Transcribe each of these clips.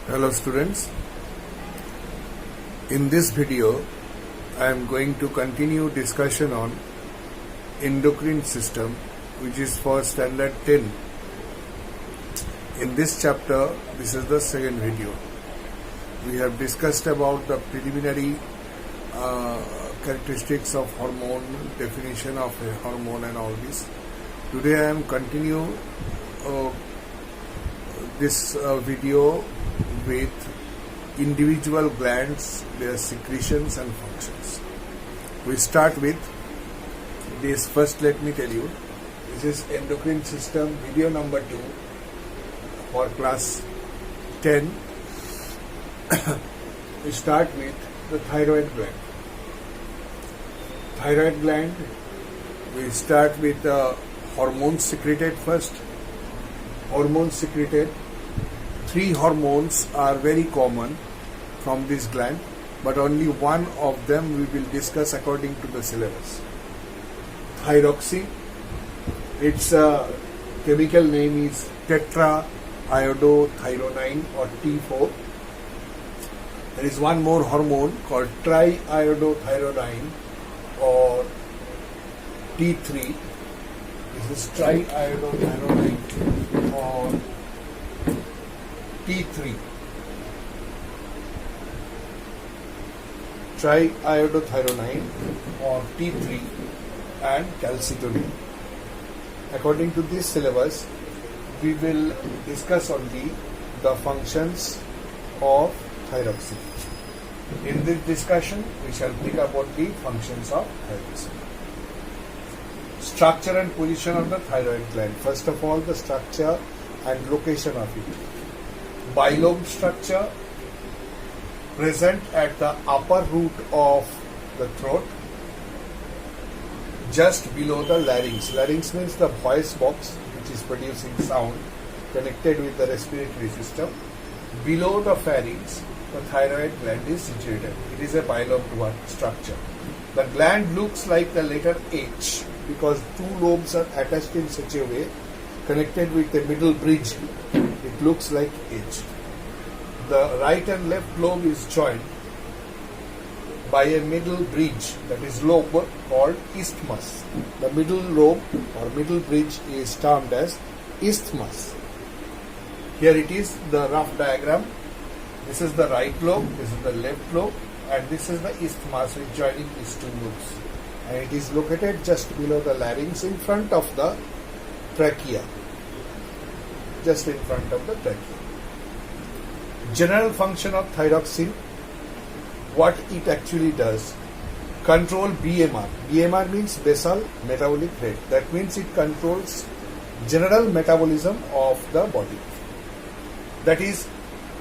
Hello students, in this video I am going to continue discussion on endocrine system, which is for standard 10. In this chapter, this is the second video. We have discussed about the preliminary characteristics of hormone, definition of a hormone and all this. Today I am continue this video with individual glands, their secretions and functions. We start with this. First, let me tell you, this is endocrine system, video number 2 for class 10. We start with the thyroid gland. Thyroid gland, we start with the hormones secreted first. Hormones secreted. 3 hormones are very common from this gland, but only one of them we will discuss according to the syllabus. Thyroxine, its chemical name is tetraiodothyronine or T4. There is one more hormone called triiodothyronine or T3. This is triiodothyronine or T3. Triiodothyronine or T3 and calcitonin. According to this syllabus, we will discuss only the functions of thyroxine. In this discussion, we shall pick up on the functions of thyroxine. Structure and position of the thyroid gland. First of all, the structure and location of it. Bilobe structure, present at the upper root of the throat, just below the larynx. Larynx means the voice box which is producing sound, connected with the respiratory system. Below the pharynx, the thyroid gland is situated. It is a bilobed structure. The gland looks like the letter H because 2 lobes are attached in such a way, connected with a middle bridge. It looks like H. The right and left lobe is joined by a middle bridge, that is lobe, called isthmus. The middle lobe or middle bridge is termed as isthmus. Here it is, the rough diagram. This is the right lobe, this is the left lobe, and this is the isthmus which joining these 2 lobes. And it is located just below the larynx, in front of the trachea. Just in front of the trachea. General function of thyroxine, what it actually does: control BMR. BMR means basal metabolic rate. That means it controls general metabolism of the body. That is,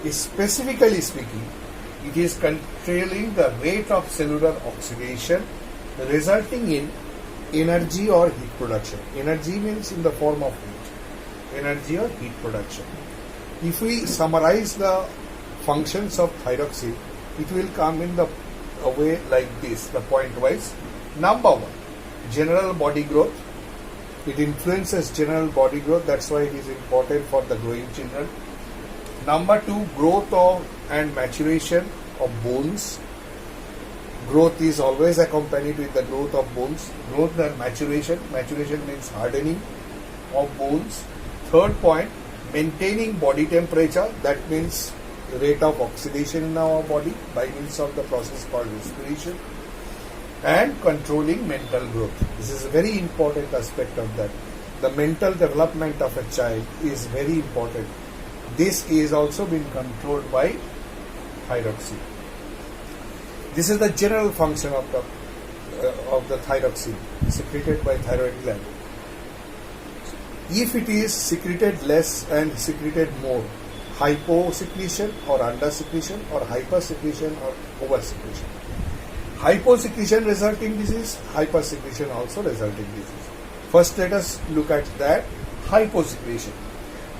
specifically speaking, it is controlling the rate of cellular oxidation, resulting in energy or heat production. Energy means in the form of heat. Energy or heat production. If we summarize the functions of thyroxine, it will come in the way like this, the point wise. Number 1, general body growth. It influences general body growth, that's why it is important for the growing children. Number 2, growth of and maturation of bones. Growth is always accompanied with the growth of bones. Growth and maturation. Maturation means hardening of bones. Third point, maintaining body temperature. That means rate of oxidation in our body by means of the process called respiration. And controlling mental growth. This is a very important aspect of that. The mental development of a child is very important. This is also been controlled by thyroxine. This is the general function of the thyroxine secreted by thyroid gland. If it is secreted less and secreted more, hyposecretion or undersecretion, or hypersecretion or oversecretion. Hyposecretion resulting disease, hypersecretion also resulting disease. First, let us look at that. Hyposecretion.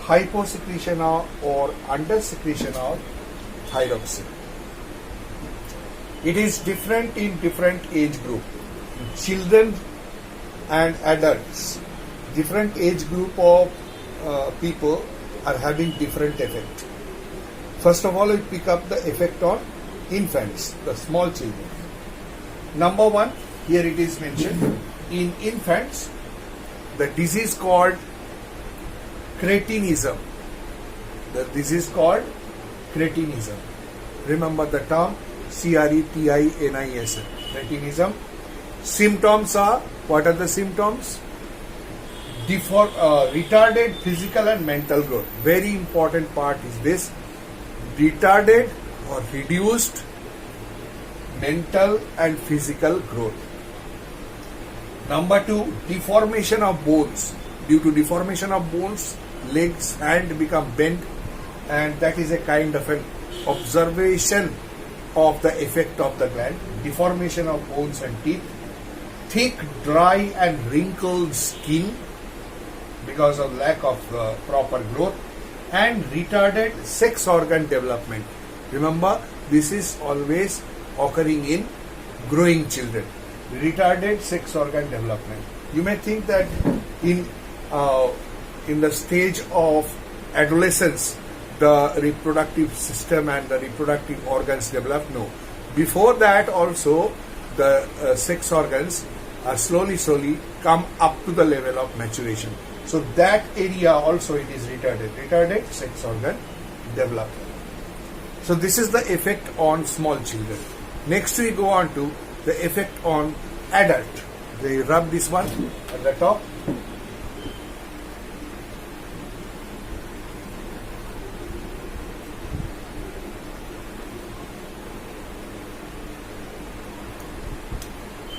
Hyposecretion or undersecretion of thyroxine. It is different in different age group. Children and adults, different age group of people are having different effect. First of all, we pick up the effect on infants, the small children. Number one, here it is mentioned, in infants, the disease called cretinism. The disease called cretinism. Remember the term cretinism. Cretinism. Symptoms are, what are the symptoms? Retarded physical and mental growth. Very important part is this. Retarded or reduced mental and physical growth. Number two, deformation of bones. Due to deformation of bones, legs, hand become bent, and that is a kind of an observation of the effect of the gland. Deformation of bones and teeth. Thick, dry and wrinkled skin because of lack of proper growth, and retarded sex organ development. Remember, this is always occurring in growing children. Retarded sex organ development. You may think that in the stage of adolescence, the reproductive system and the reproductive organs develop. No. Before that also, the sex organs are slowly come up to the level of maturation. So that area also it is retarded sex organ development. So this is the effect on small children. Next we go on to the effect on adult. They rub this one at the top.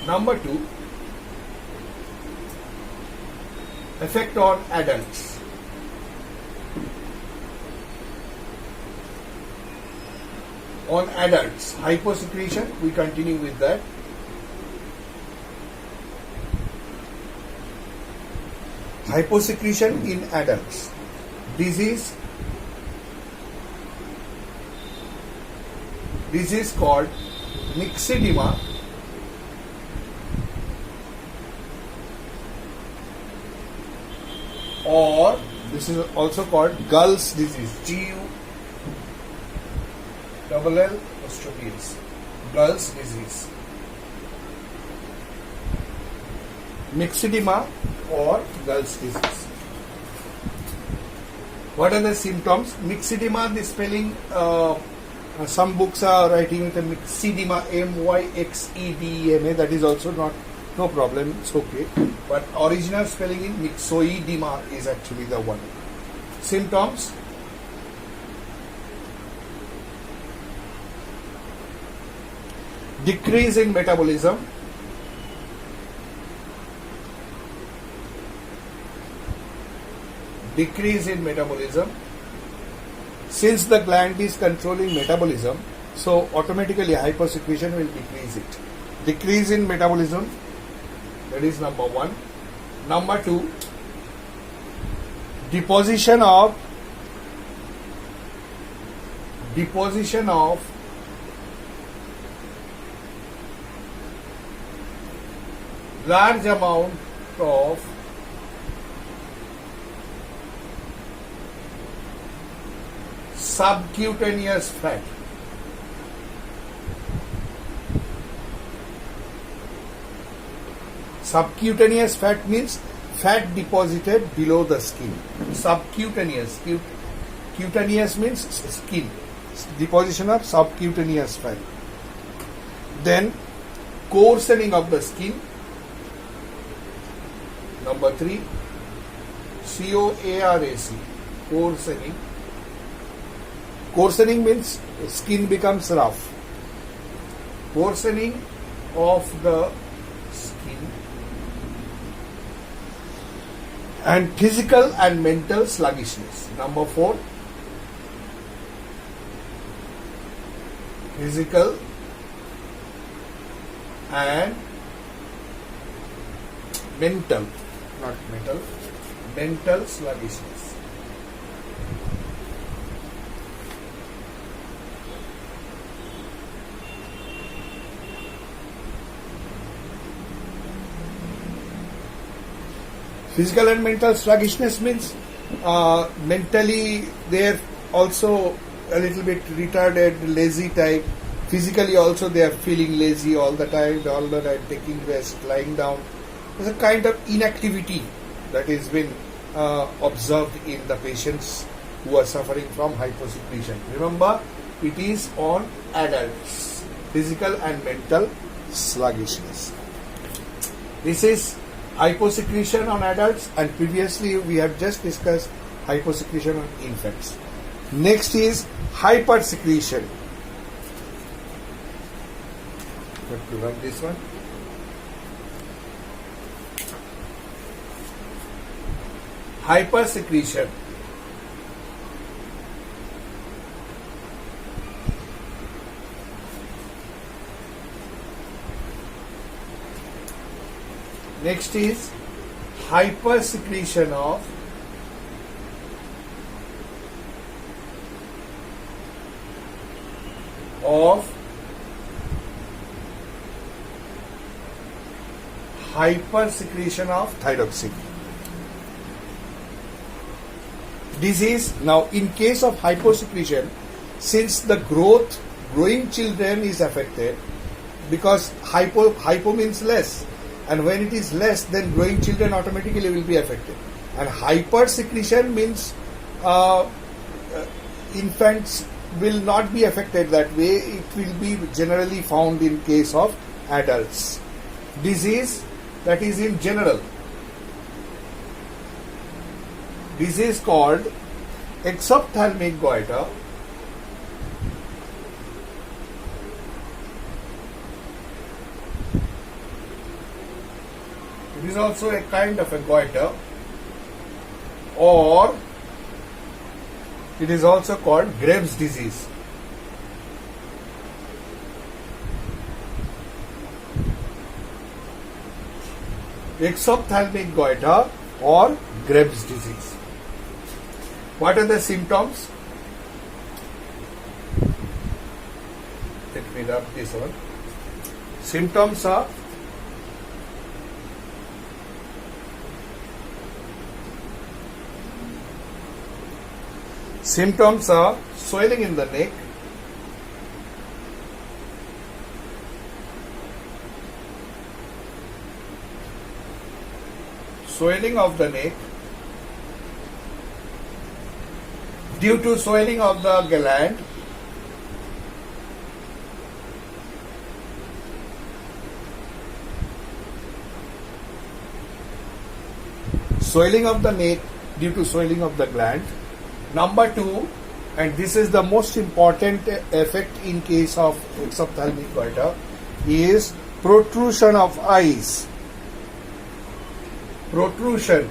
Number two, effect on adults. On adults, hyposecretion, we continue with that. Hyposecretion in adults. Disease called myxedema, or this is also called Gall's disease. G-U-L-L-S. Gall's disease. Myxedema or Gall's disease. What are the symptoms? Myxedema, the spelling, some books are writing with a myxedema, M-Y-X-E-D-E-M-A. That is also no problem, it's okay. But original spelling in myxoedema is actually the one. Symptoms: decrease in metabolism, since the gland is controlling metabolism, so automatically hyposecretion will decrease it. Decrease in metabolism, that is number one. Number two, deposition of large amount of subcutaneous fat. Subcutaneous fat means fat deposited below the skin. Subcutaneous. Cutaneous means skin. Deposition of subcutaneous fat. Then coarsening of the skin. Number three, COARAC. Coarsening. Coarsening means skin becomes rough. Coarsening of the skin. And physical and mental sluggishness. Number four, physical and mental sluggishness. Physical and mental sluggishness means mentally they are also a little bit retarded, lazy type. Physically also they are feeling lazy all the time taking rest, lying down. There's a kind of inactivity that has been observed in the patients who are suffering from hyposecretion. Remember, it is on adults, physical and mental sluggishness. This is hyposecretion on adults, and previously we have just discussed hyposecretion on infants. Next is hypersecretion. Have to run this one. Hypersecretion. Next is hypersecretion of hypersecretion of thyroxine. This is now in case of hyposecretion, since the growing children is affected, because hypo means less, and when it is less, then growing children automatically will be affected. And hypersecretion means infants will not be affected that way. It will be generally found in case of adults. Disease that is in general. Disease called exophthalmic goiter. It is also a kind of a goiter, or it is also called Graves' disease. Exophthalmic goiter or Graves' disease. What are the symptoms? Let me rub this one. Symptoms are swelling in the neck, swelling of the neck due to swelling of the gland, swelling of the neck due to swelling of the gland. Number 2, and this is the most important effect in case of exophthalmic goiter, is protrusion of eyes. Protrusion.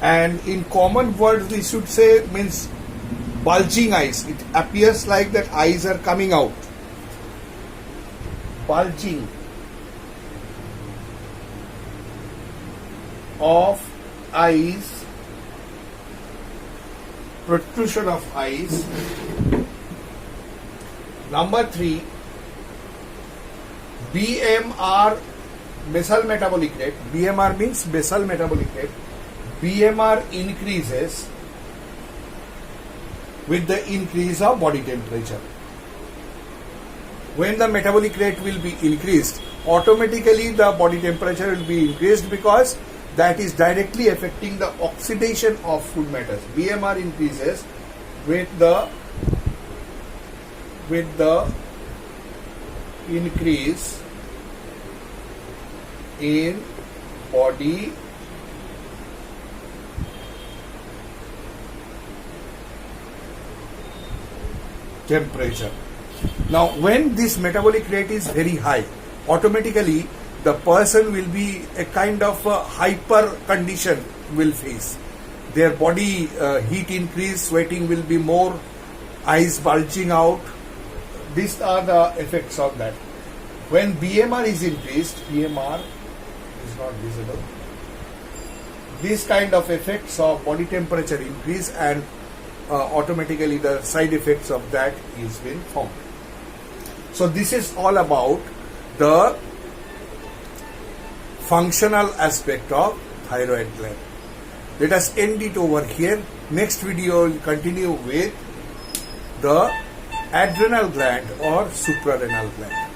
And in common words we should say means bulging eyes. It appears like that eyes are coming out. Bulging of eyes, protrusion of eyes. Number 3, BMR, basal metabolic rate. BMR means basal metabolic rate. BMR increases with the increase of body temperature. When the metabolic rate will be increased, automatically the body temperature will be increased, because that is directly affecting the oxidation of food matters. BMR increases with the increase in body temperature. Now, when this metabolic rate is very high, automatically the person will be a kind of a hyper condition will face. Their body heat increase, sweating will be more, eyes bulging out. These are the effects of that. When BMR is increased, BMR is not visible. These kind of effects of body temperature increase, and automatically the side effects of that is being formed. So this is all about the functional aspect of thyroid gland. Let us end it over here. Next video will continue with the adrenal gland or suprarenal gland.